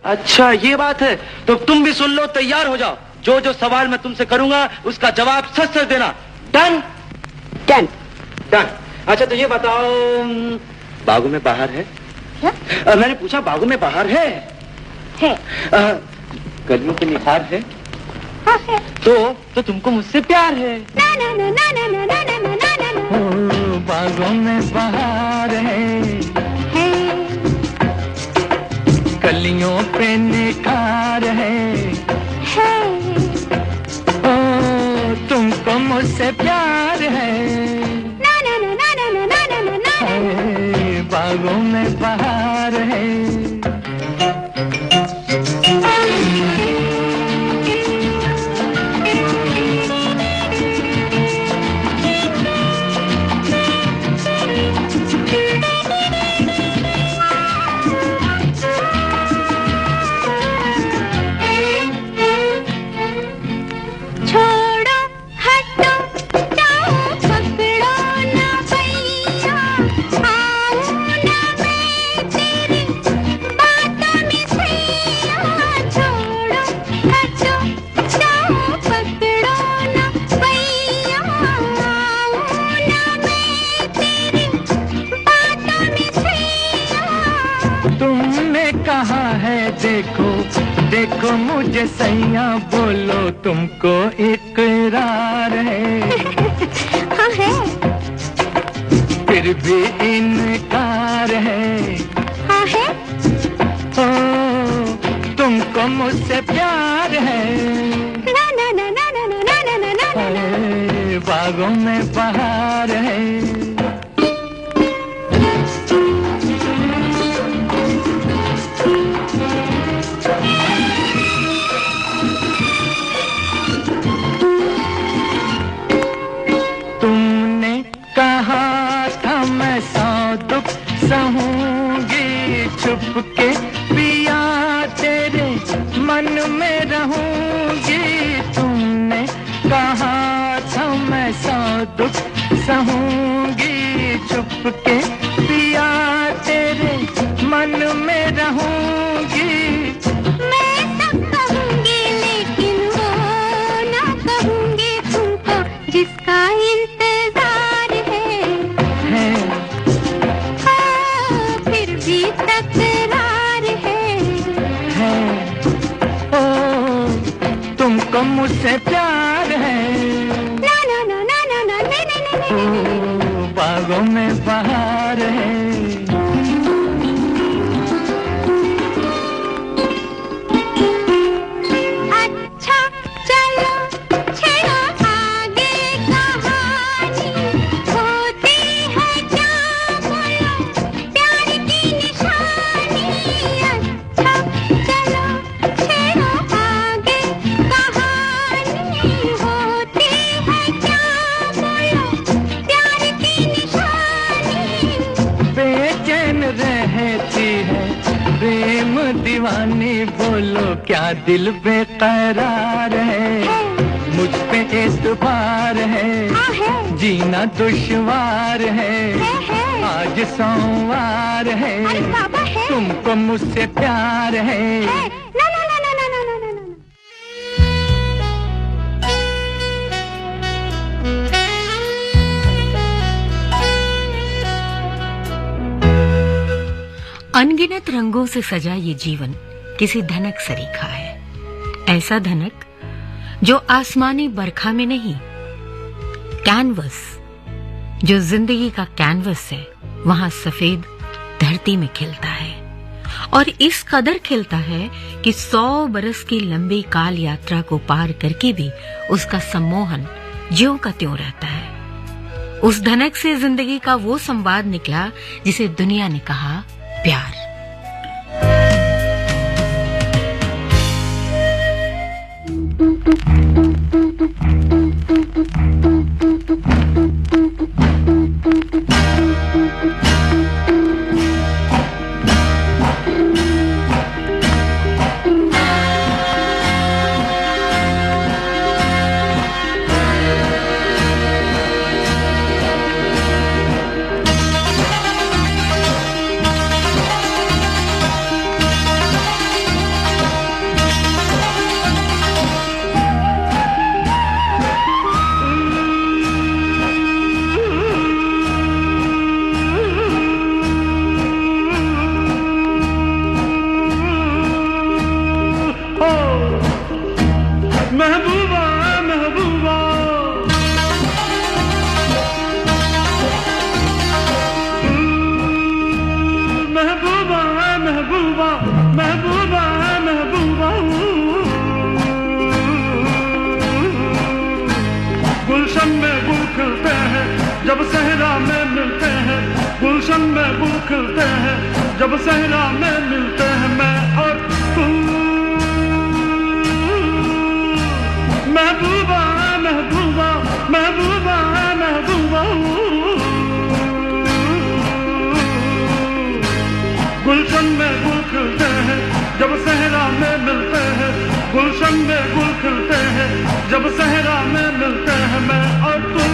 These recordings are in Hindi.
अच्छा ये बात है, तो तुम भी सुन लो, तैयार हो जाओ। जो जो सवाल मैं तुमसे करूंगा उसका जवाब सच सच देना। डन? डन। डन। अच्छा तो ये बताओ, बागों में बाहर है? क्या? मैंने पूछा बागों में बाहर है? है। कलियों पे निखार है? हाँ है। तो तुमको मुझसे प्यार है? ना ना ना ना ना ना ना ना ना ना ना। ओ, बागों में बाहर है, कलियों पे निखार है, ओ तुमको मुझसे प्यार है, ना ना ना ना ना ना ना ना ना। बागों में बाहर है। देखो देखो मुझे सैया, बोलो तुमको इकरार है। हाँ है। फिर भी इनकार है। हाँ है। ओ तुमको मुझसे प्यार है। ना ना ना ना ना ना ना ना ना ना। बागों में बहार है। सहूंगी छुपके पिया तेरे मन में रहूंगी। तुमने कहा था मैं सौ दुख सहूंगी छुपके पिया तेरे मन में रहूंगी। मैं सब कहूंगी लेकिन वो ना कहूंगी तुमको जिसका इंतजार है। तकरार है। ओ तुमको मुझसे प्यार है। ना ना ना ना ना ना ना ना ना। बागों में बहार है। अच्छा चलो छेड़ो आगे कहानी, होती है क्या बोलो प्यार की निशानी। अच्छा चलो छेड़ो आगे कहानी, होती है क्या बोलो प्यार की निशानी। बेचैन रहती है प्रेम दीवानी, बोलो क्या दिल बेकरार है। मुझ पे एतबार है, जीना दुश्वार है। आज सोमवार है, तुमको मुझसे प्यार है। ना ना ना ना ना ना ना ना। अनगिनत रंगों से सजा ये जीवन किसी धनक सरीखा है। ऐसा धनक जो आसमानी बरखा में नहीं, कैनवस जो जिंदगी का कैनवस है, वहां सफेद धरती में खिलता है। और इस कदर खिलता है कि 100 बरस की लंबी काल यात्रा को पार करके भी उसका सम्मोहन ज्यों का त्यों रहता है। उस धनक से जिंदगी का वो संवाद निकला जिसे दुनिया ने कहा प्यार। महबूबा महबूबा महबूबा महबूबा महबूबा महबूबा गुलशन में गुल खिलते हैं जब सहरा में मिलते हैं, गुलशन में गुल खिलते हैं जब सहरा में मिलते हैं, मैं और तू महबूबा महबूबा महबूबा महबूबा गुलशन में गुल खिलते हैं जब सहरा में मिलते हैं, गुलशन में गुल खिलते हैं जब सहरा में मिलते हैं, मैं और तू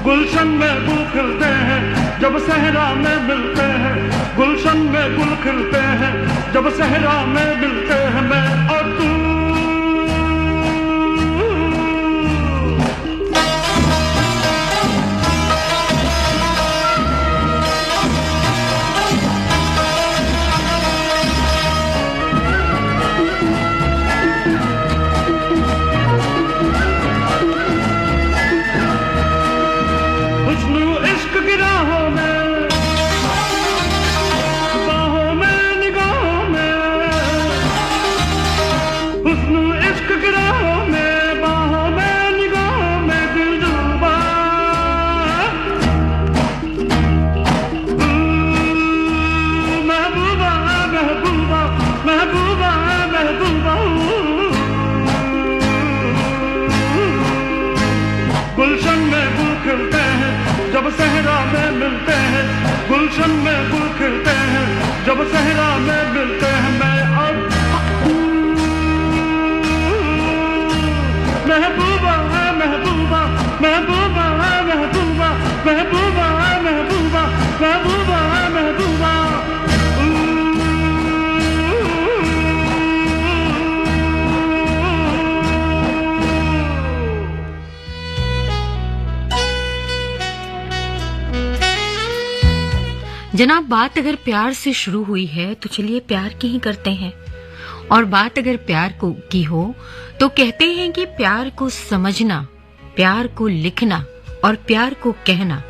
गुलशन में गुल खिलते हैं जब सहरा में मिलते हैं, गुलशन में गुल खिलते हैं जब सहरा में मिलते हैं, मैं और तू गुलशन में गुल खिलते हैं जब सहरा में मिलते हैं, गुलशन में गुल खिलते हैं जब सहरा में मिलते हैं, मैं और महबूबा महबूबा महबूबा महबूबा महबूबा महबूबा महबूबा महबूबा जनाब, बात अगर प्यार से शुरू हुई है तो चलिए प्यार की ही करते हैं। और बात अगर प्यार को की हो तो कहते हैं कि प्यार को समझना, प्यार को लिखना और प्यार को कहना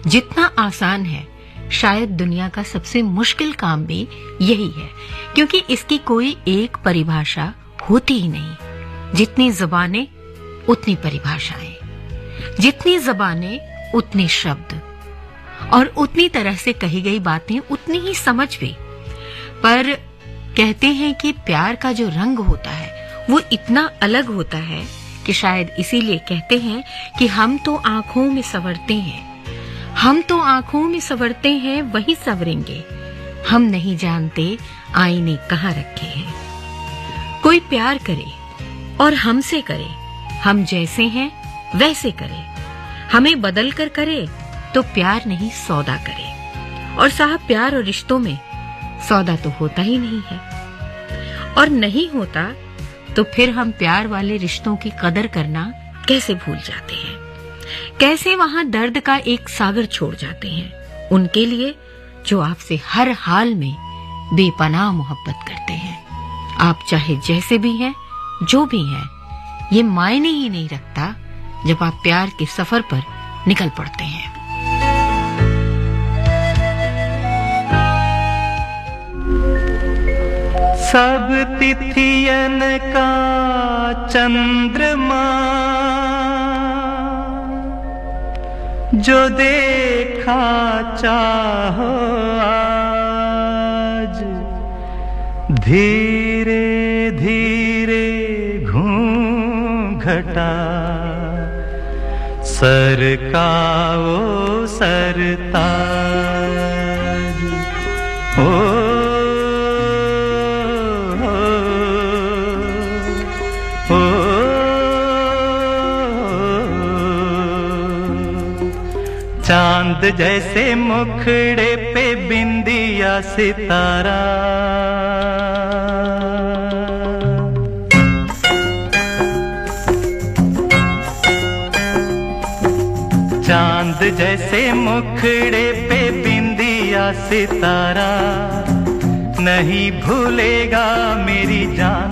जितना आसान है, शायद दुनिया का सबसे मुश्किल काम भी यही है, क्योंकि इसकी कोई एक परिभाषा होती ही नहीं। जितनी जबानें उतनी परिभाषाएं, जितनी जबानें उतने शब्द, और उतनी तरह से कही गई बातें उतनी ही समझ भी। पर कहते हैं कि प्यार का जो रंग होता है वो इतना अलग होता है कि शायद इसीलिए कहते हैं कि हम तो आंखों में संवरते हैं, हम तो आंखों में संवरते हैं, वही संवरेंगे, हम नहीं जानते आईने कहाँ रखे हैं। कोई प्यार करे और हमसे करे, हम जैसे हैं वैसे करे, हमें बदल कर करे तो प्यार नहीं सौदा करे। और साहब, प्यार और रिश्तों में सौदा तो होता ही नहीं है, और नहीं होता तो फिर हम प्यार वाले रिश्तों की कदर करना कैसे भूल जाते हैं, कैसे वहां दर्द का एक सागर छोड़ जाते हैं उनके लिए जो आपसे हर हाल में बेपनाह मोहब्बत करते हैं। आप चाहे जैसे भी हैं, जो भी हैं, ये मायने ही नहीं रखता जब आप प्यार के सफर पर निकल पड़ते हैं। सब तिथियन का चंद्रमा जो देखा चाहो आज, धीरे धीरे घूंघटा सरकाओ सरताज ओ चांद जैसे मुखड़े पे बिंदिया सितारा चांद जैसे मुखड़े पे बिंदिया सितारा नहीं भूलेगा मेरी जान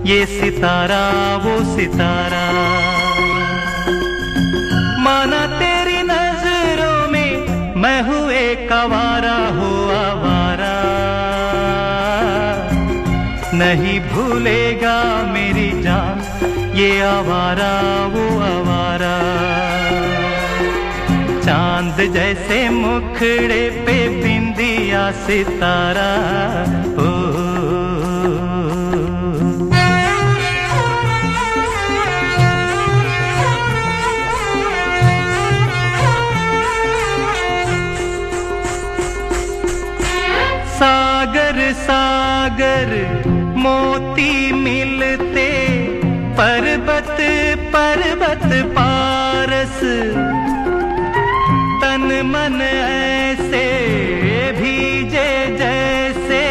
ये सितारा वो सितारा माना तेरी नजरों में मैं हूँ एक आवारा हो आवारा नहीं भूलेगा मेरी जान ये आवारा वो आवारा चांद जैसे मुखड़े पे बिंदिया सितारा ओ सागर सागर मोती मिलते पर्वत पर्वत पारस तन मन ऐसे भीजे जैसे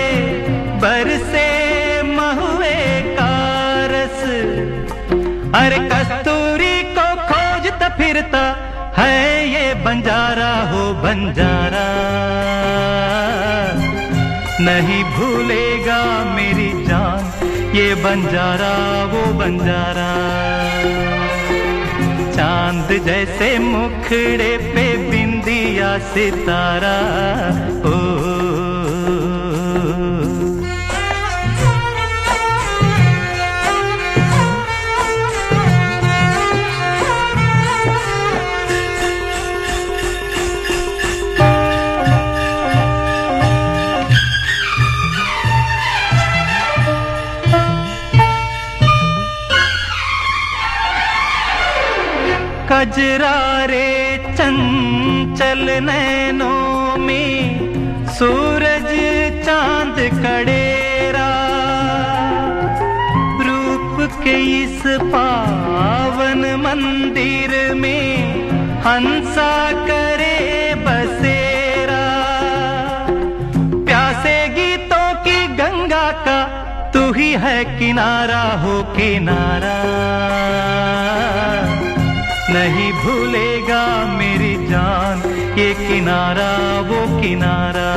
बरसे महुए कारस अरे कस्तूरी को खोजता फिरता है ये बंजारा हो बंजारा नहीं भूलेगा मेरी जान ये बंजारा वो बंजारा चांद जैसे मुखड़े पे बिंदिया सितारा ओ कजरारे चंचल नैनों में सूरज चांद कड़ेरा रूप के इस पावन मंदिर में हंसा करे बसेरा प्यासे गीतों की गंगा का तू ही है किनारा हो किनारा नहीं भूलेगा मेरी जान ये किनारा वो किनारा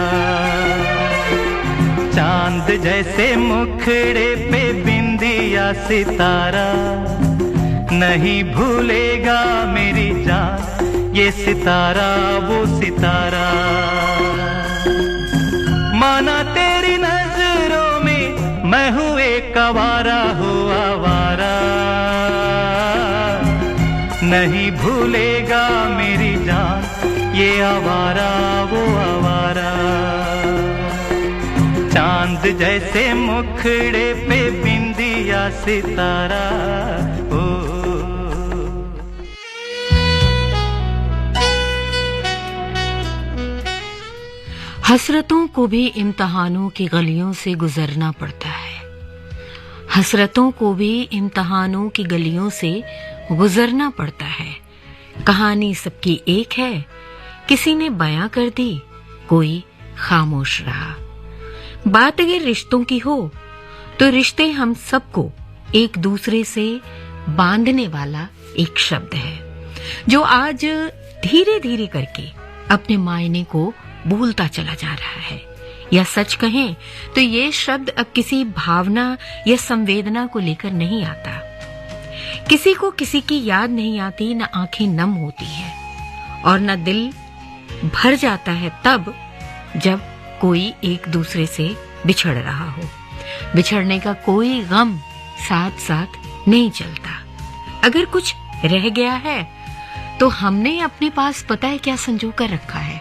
चांद जैसे मुखड़े पे बिंदिया सितारा नहीं भूलेगा मेरी जान ये सितारा वो सितारा माना तेरी नजरों में मैं हूँ एक आवारा हो आवारा नहीं भूलेगा मेरी जान ये आवारा वो आवारा चांद जैसे मुखड़े पे बिंदिया सितारा ओ हसरतों को भी इम्तिहानों की गलियों से गुजरना पड़ता है हसरतों को भी इम्तिहानों की गलियों से गुजरना पड़ता है कहानी सबकी एक है किसी ने बयां कर दी कोई खामोश रहा बात अगर रिश्तों की हो तो रिश्ते हम सबको एक दूसरे से बांधने वाला एक शब्द है जो आज धीरे धीरे करके अपने मायने को भूलता चला जा रहा है या सच कहें तो ये शब्द अब किसी भावना या संवेदना को लेकर नहीं आता किसी को किसी की याद नहीं आती न आंखें नम होती हैं और न दिल भर जाता है तब जब कोई एक दूसरे से बिछड़ रहा हो बिछड़ने का कोई गम साथ साथ नहीं चलता अगर कुछ रह गया है तो हमने अपने पास पता है क्या संजो कर रखा है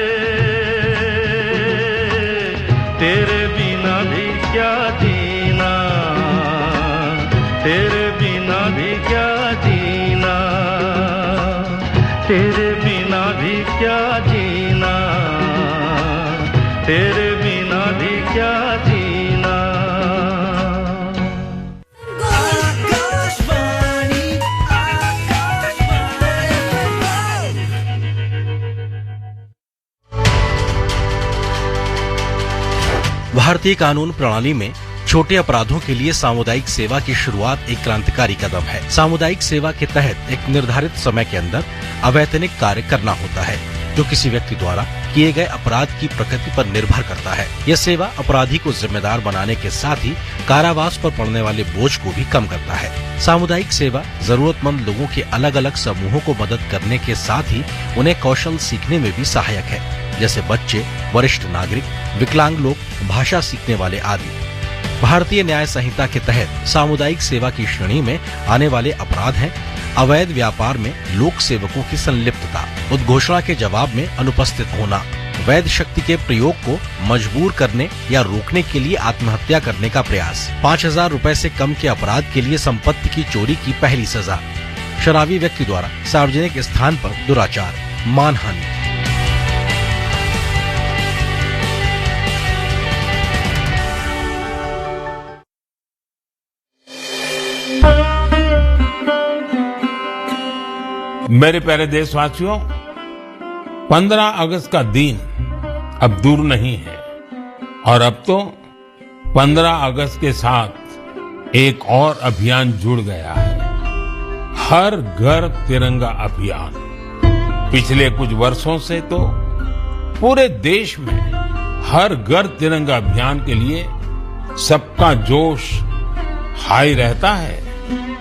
क्या जीना, तेरे बिना भी क्या जीना, तेरे बिना भी क्या जीना, तेरे बिना भी क्या जीना। भारतीय कानून प्रणाली में छोटे अपराधों के लिए सामुदायिक सेवा की शुरुआत एक क्रांतिकारी कदम है। सामुदायिक सेवा के तहत एक निर्धारित समय के अंदर अवैतनिक कार्य करना होता है, जो किसी व्यक्ति द्वारा किए गए अपराध की प्रकृति पर निर्भर करता है। यह सेवा अपराधी को जिम्मेदार बनाने के साथ ही कारावास पर पड़ने वाले बोझ को भी कम करता है। सामुदायिक सेवा जरूरतमंद लोगों के अलग अलग समूहों को मदद करने के साथ ही उन्हें कौशल सीखने में भी सहायक है, जैसे बच्चे, वरिष्ठ नागरिक, विकलांग लोग, भाषा सीखने वाले आदि। भारतीय न्याय संहिता के तहत सामुदायिक सेवा की श्रेणी में आने वाले अपराध हैं अवैध व्यापार में लोक सेवकों की संलिप्तता, उद्घोषणा के जवाब में अनुपस्थित होना, वैध शक्ति के प्रयोग को मजबूर करने या रोकने के लिए आत्महत्या करने का प्रयास, 5,000 रुपए से कम के अपराध के लिए संपत्ति की चोरी की पहली सजा, शराबी व्यक्ति द्वारा सार्वजनिक स्थान पर दुराचार, मानहानि। मेरे प्यारे देशवासियों, 15 अगस्त का दिन अब दूर नहीं है और अब तो 15 अगस्त के साथ एक और अभियान जुड़ गया है, हर घर तिरंगा अभियान। पिछले कुछ वर्षों से तो पूरे देश में हर घर तिरंगा अभियान के लिए सबका जोश हाई रहता है।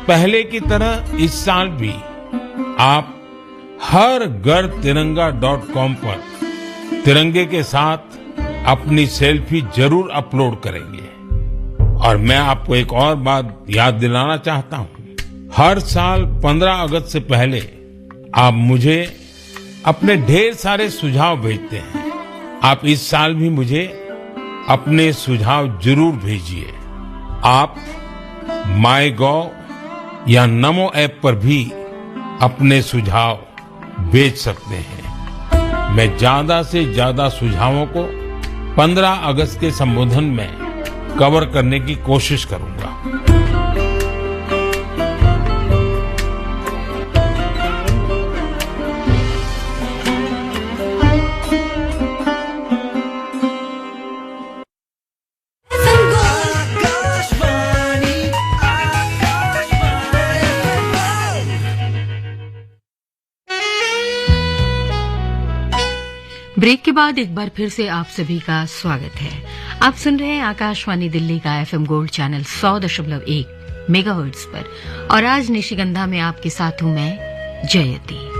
पहले की तरह इस साल भी आप harghar-tiranga.com पर तिरंगे के साथ अपनी सेल्फी जरूर अपलोड करेंगे। और मैं आपको एक और बात याद दिलाना चाहता हूँ, हर साल 15 अगस्त से पहले आप मुझे अपने ढेर सारे सुझाव भेजते हैं। आप इस साल भी मुझे अपने सुझाव जरूर भेजिए। आप MyGov या नमो ऐप पर भी अपने सुझाव भेज सकते हैं। मैं ज्यादा से ज्यादा सुझावों को 15 अगस्त के संबोधन में कवर करने की कोशिश करूंगा। ब्रेक के बाद एक बार फिर से आप सभी का स्वागत है। आप सुन रहे हैं आकाशवाणी दिल्ली का FM गोल्ड चैनल 100.1 मेगाहर्ट्ज पर और आज निशिगंधा में आपके साथ हूं मैं जयती।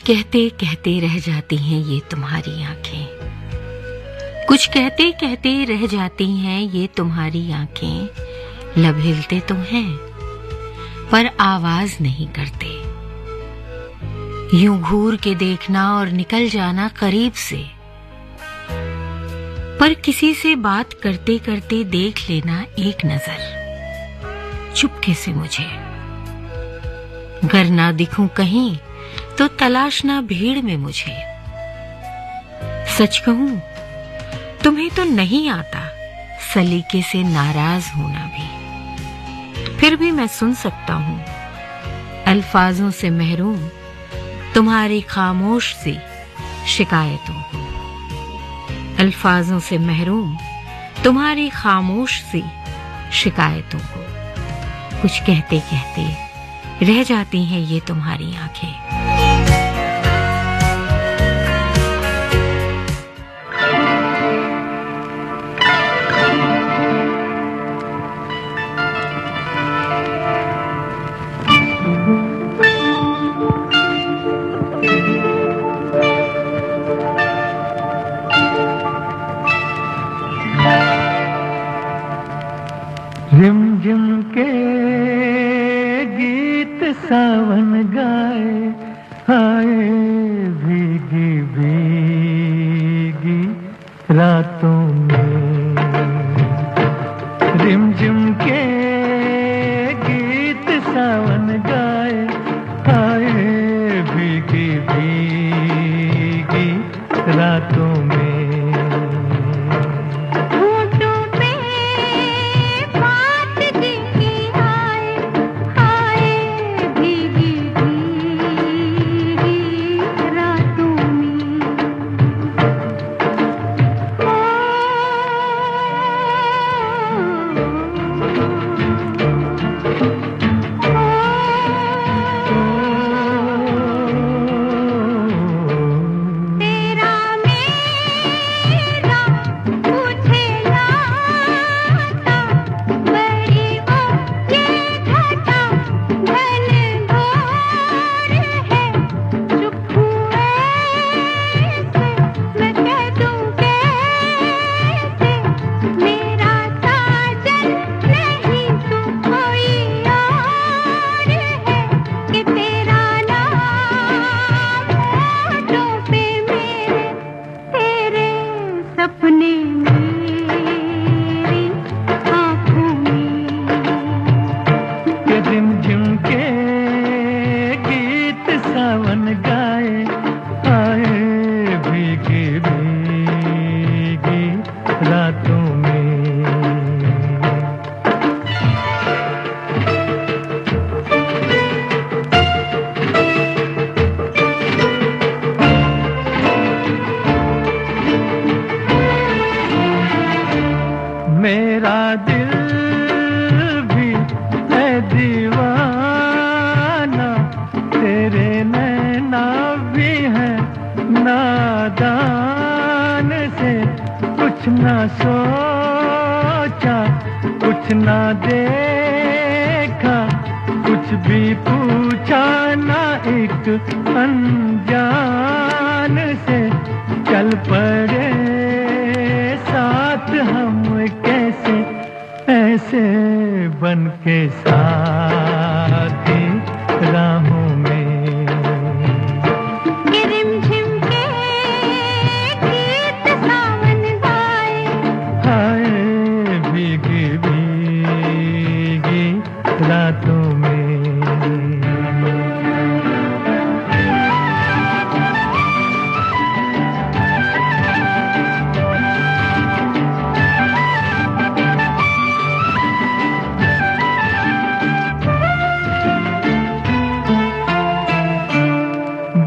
कहते कहते रह जाती हैं ये तुम्हारी आंखें, कुछ कहते कहते रह जाती हैं ये तुम्हारी आंखें। लब हिलते तो हैं पर आवाज नहीं करते, यूं घूर के देखना और निकल जाना करीब से, पर किसी से बात करते करते देख लेना एक नजर चुपके से मुझे। गर ना दिखूं कहीं तो तलाशना भीड़ में मुझे। सच कहूं तुम्हें तो नहीं आता सलीके से नाराज होना भी, फिर भी मैं सुन सकता हूं अल्फाजों से महरूम तुम्हारी खामोश सी शिकायतों को। अल्फाजों से महरूम तुम्हारी खामोश सी शिकायतों को। कुछ कहते कहते रह जाती हैं ये तुम्हारी आंखें। रिमझिम के गीत सावन गाए, आए भीगी भीगी रातों में। रिमझिम के गीत सावन गाए, आए भीगी भीगी रातों में। रिमझिम के गीत सावन गाए, आए भीगी भीगी रातों में। मेरा दिल भी है दीवाना, तेरे नैना भी है नादान से। कुछ ना सोचा, कुछ ना देखा, कुछ भी पूछा ना एक अनजान से। चल पड़े साथ हम कैसे, ऐसे बन के साथी राहों में। रिमझिम के गीत सावन गाए, हाय भीगी भीगी रातों में।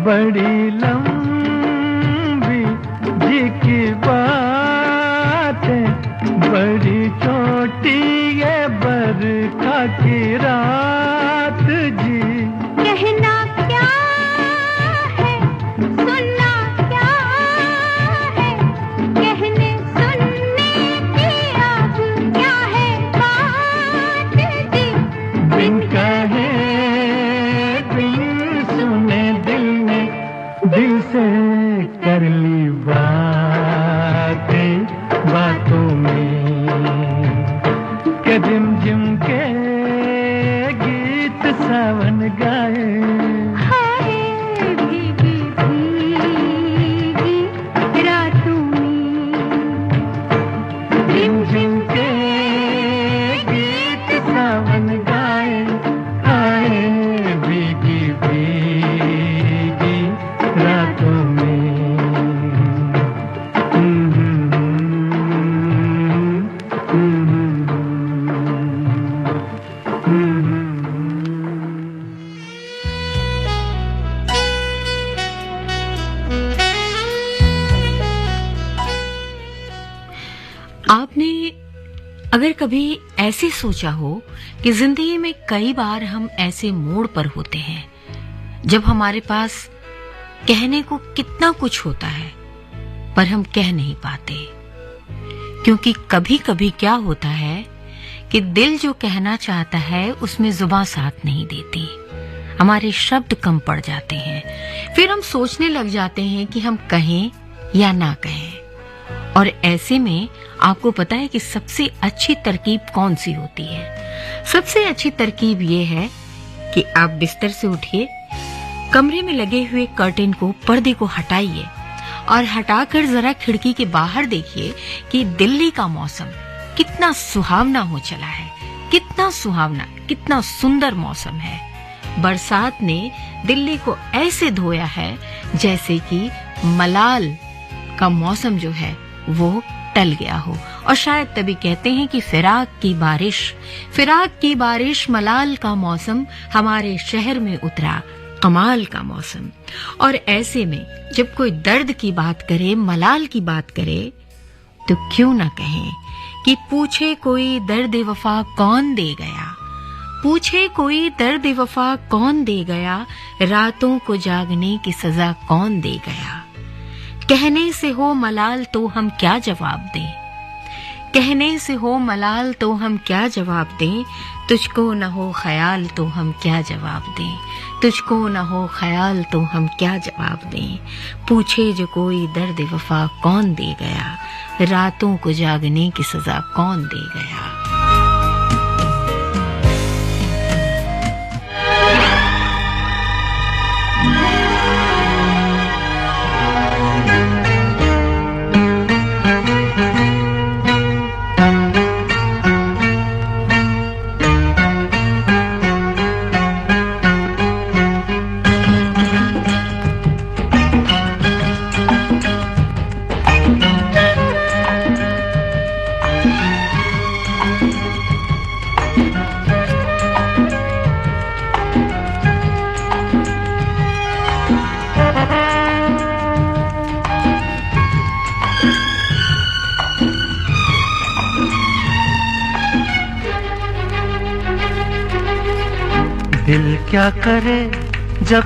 बड़ी लंबी जी की बात है, बड़ी छोटी ये बरखा की रात जी। कहना क्या है, सुनना क्या है, कहने सुनने की अब क्या है बात जी। बिन कहे बिन सुने दिल ने सावन गाए। हाय भीगी भीगी रातों में झिम झिम के गीत सावन गाए। आए भीगी भीगी रातों में। आपने अगर कभी ऐसे सोचा हो कि जिंदगी में कई बार हम ऐसे मोड़ पर होते हैं जब हमारे पास कहने को कितना कुछ होता है पर हम कह नहीं पाते, क्योंकि कभी कभी क्या होता है कि दिल जो कहना चाहता है उसमें जुबान साथ नहीं देती, हमारे शब्द कम पड़ जाते हैं, फिर हम सोचने लग जाते हैं कि हम कहें या ना कहें। और ऐसे में आपको पता है कि सबसे अच्छी तरकीब कौन सी होती है? सबसे अच्छी तरकीब ये है कि आप बिस्तर से उठिए, कमरे में लगे हुए कर्टेन को, पर्दे को हटाइए और हटाकर जरा खिड़की के बाहर देखिए कि दिल्ली का मौसम कितना सुहावना हो चला है, कितना सुहावना, कितना सुंदर मौसम है। बरसात ने दिल्ली को ऐसे धोया है जैसे कि मलाल का मौसम जो है वो टल गया हो। और शायद तभी कहते हैं कि फिराक की बारिश मलाल का मौसम हमारे शहर में उतरा, कमाल का मौसम। और ऐसे में जब कोई दर्द की बात करे, मलाल की बात करे, तो क्यों ना कहें कि पूछे कोई दर्द वफा कौन दे गया, पूछे कोई दर्द वफा कौन दे गया, रातों को जागने की सजा कौन दे गया। कहने से हो मलाल तो हम क्या जवाब दें, कहने से हो मलाल तो हम क्या जवाब दें, तुझको न हो ख्याल तो हम क्या जवाब दें, तुझको न हो ख्याल तो हम क्या जवाब दें। पूछे जो कोई दर्द वफा कौन दे गया, रातों को जागने की सजा कौन दे गया। दिल क्या करे जब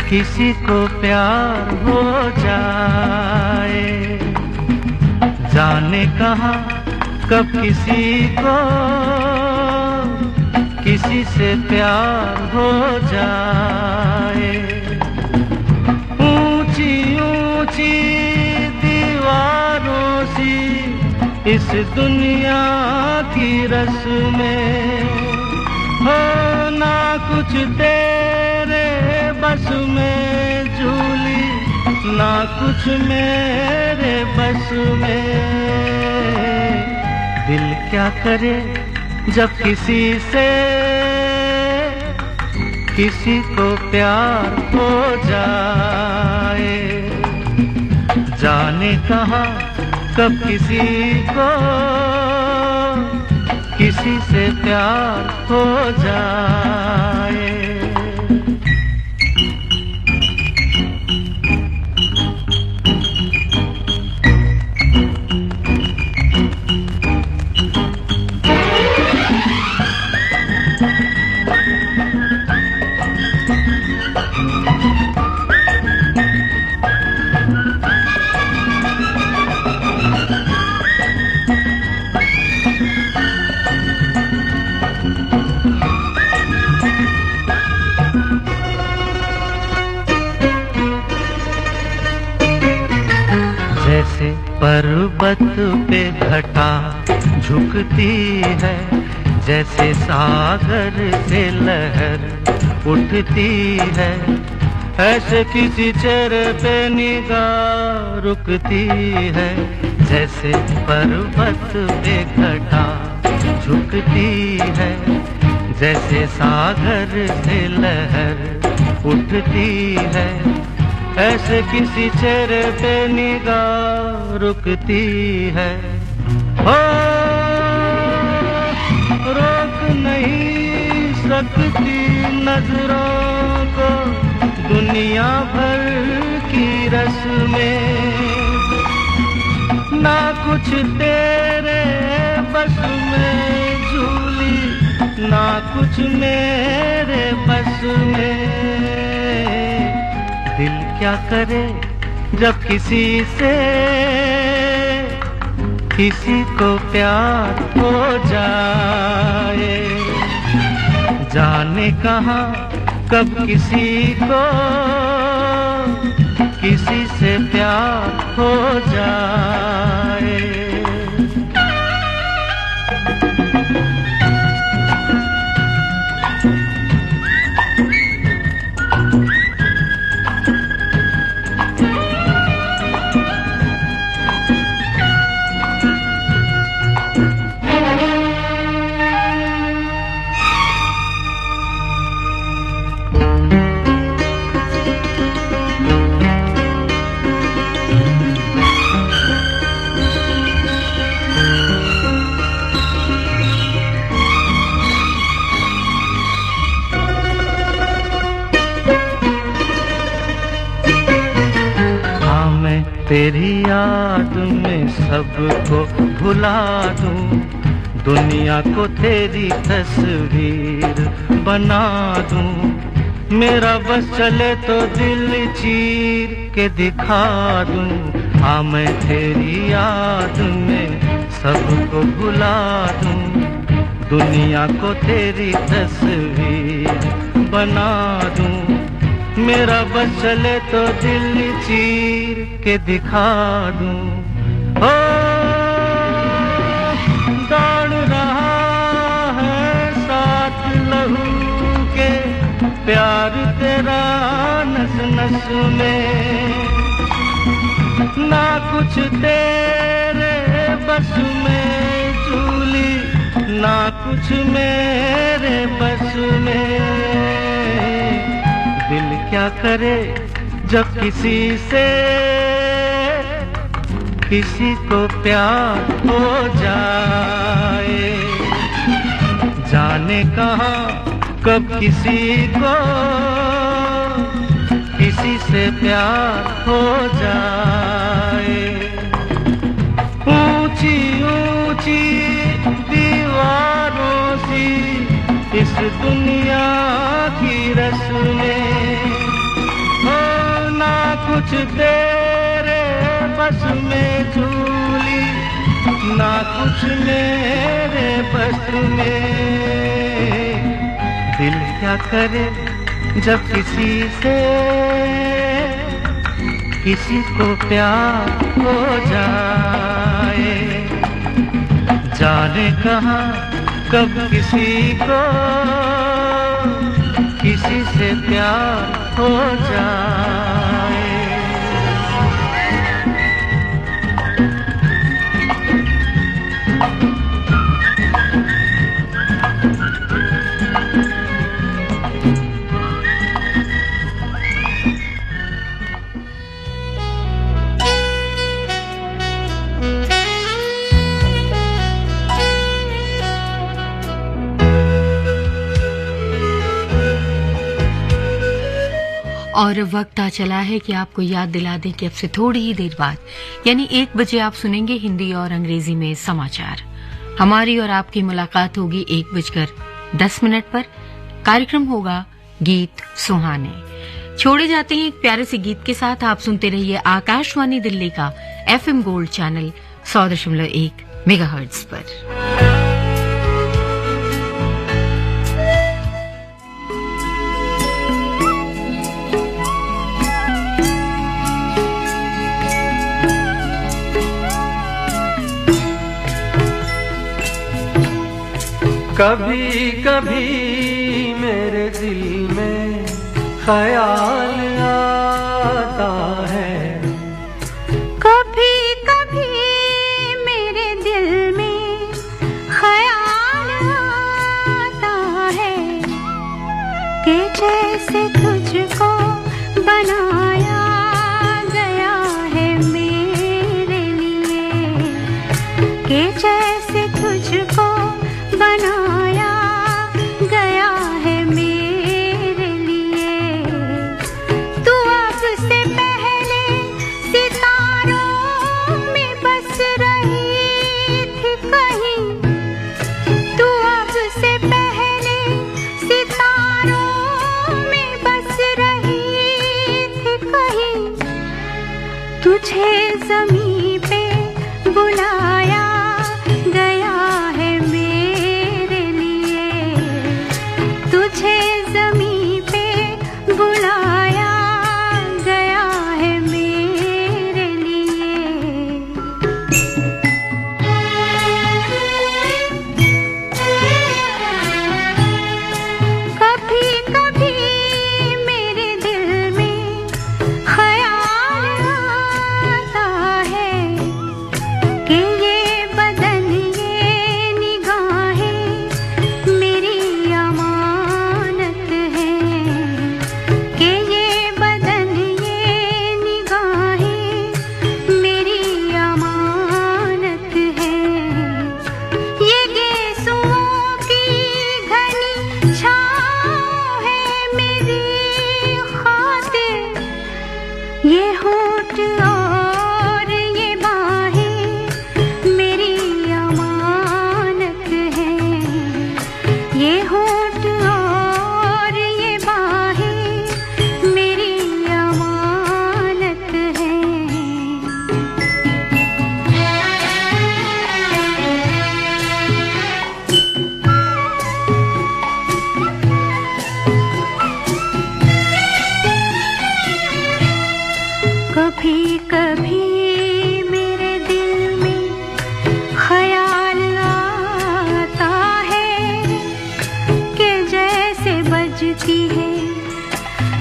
किसी को प्यार हो जाए, जाने कहाँ कब किसी से प्यार हो जाए। ऊंची ऊंची दीवारों सी इस दुनिया की रस्में हो, ना कुछ तेरे बस में झूली, ना कुछ मेरे बस में। दिल क्या करे जब किसी को प्यार हो जाए, जाने कहाँ कब किसी से प्यार हो जाए। जैसे पर्वत पे घटा झुकती है, जैसे सागर से लहर उठती है, ऐसे किसी चेहरे पे निगाह रुकती है। जैसे पर्वत पे घटा झुकती है, जैसे सागर से लहर उठती है, ऐसे किसी चेहरे पे निगाह रुकती है। हो रोक नहीं सकती नजरों को दुनिया भर की रस्में, ना कुछ तेरे बस में झूली, ना कुछ मेरे बस में। दिल क्या करे जब किसी से किसी को प्यार हो जाए, जाने कहाँ कब किसी को किसी से प्यार हो जाए। तेरी याद में सबको भुला दूं, दुनिया को तेरी तस्वीर बना दूं। मेरा बस चले तो दिल चीर के दिखा दूं। हाँ मैं तेरी याद में सबको भुला दूं, दुनिया को तेरी तस्वीर बना दूं। मेरा बस चले तो दिल चीर के दिखा दूं। ओ दौड़ रहा है साथ लहू के प्यार तेरा नस नस में, ना कुछ तेरे बस में झूली, ना कुछ मेरे बस में। दिल क्या करे जब किसी से किसी को प्यार हो जाए, जाने कहाँ कब किसी को किसी से प्यार हो जाए। ऊंची ऊंची दीवारों सी इस दुनिया की रस्में, हो ना कुछ तेरे बस में झूली, ना कुछ मेरे बस में। दिल क्या करे जब किसी से किसी को प्यार हो जाए, जाने कहाँ कब किसी को किसी से प्यार हो जाए। और वक्त आ चला है कि आपको याद दिला दें कि अब से थोड़ी ही देर बाद यानी 1 बजे आप सुनेंगे हिंदी और अंग्रेजी में समाचार। हमारी और आपकी मुलाकात होगी 1:10 पर। कार्यक्रम होगा गीत सुहाने। छोड़े जाते हैं एक प्यारे से गीत के साथ। आप सुनते रहिए आकाशवाणी दिल्ली का FM गोल्ड चैनल 100.1 मेगाहर्ट्ज पर। कभी कभी मेरे दिल में ख्याल आता है, कभी कभी मेरे दिल में ख्याल आता है कि जैसे तुझको बनाया गया है मेरे लिए, कि जैसे तुझको बनाया गया है मेरे लिए। तू अब से पहले सितारों में बस रही थी कहीं, तू अब से पहले सितारों में बस रही थी कहीं। तुझे ज़मीं पे बुलाया गया है मेरे लिए, तुझे ज़मीं पे बुलाया गया है मेरे लिए। कभी कभी मेरे दिल में ख्याल आता है कि ये बदन ये निगाहें मेरी अमानत है, कि ये बदन ये निगाहें मेरी अमानत है। ये गेसुओं की घनी छाँव है मेरी खातिर, ये होठ और ये बाहें मेरी अमानत है, ये होठ और ये बाहें मेरी अमानत है। कभी कभी मेरे दिल में ख्याल आता है कि जैसे बजती है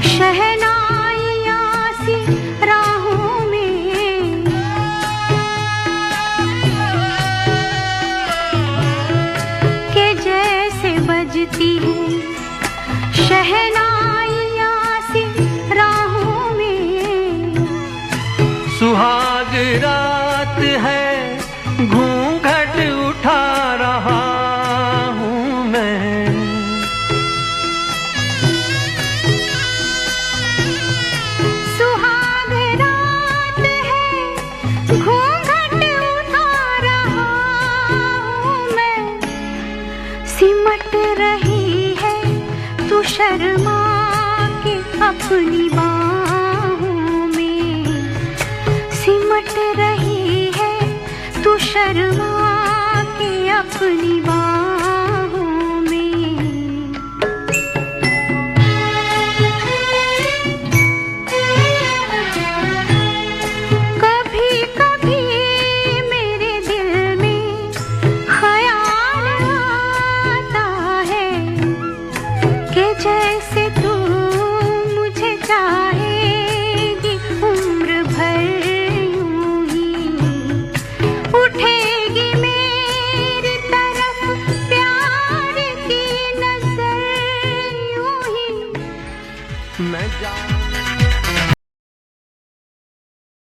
शहनाइयाँ सी राहों में, कि जैसे बजती है शहनाइयाँ सी राहों में। सुहाग रात है घूंघट उठा रहा हूँ मैं, सुहाग रात है घूंघट उठा रहा हूँ मैं। सिमट रही है तू शर्मा के अपनी बाहों में, सिमट रही है तू शर्मा के अपनी बाहों में। कभी कभी मेरे दिल में ख्याल आता है कि जैसे तू मुझे चाहेगी उम्र भर यूं ही, उठेगी मेरी तरफ प्यार की नजर यूं ही। मैं जान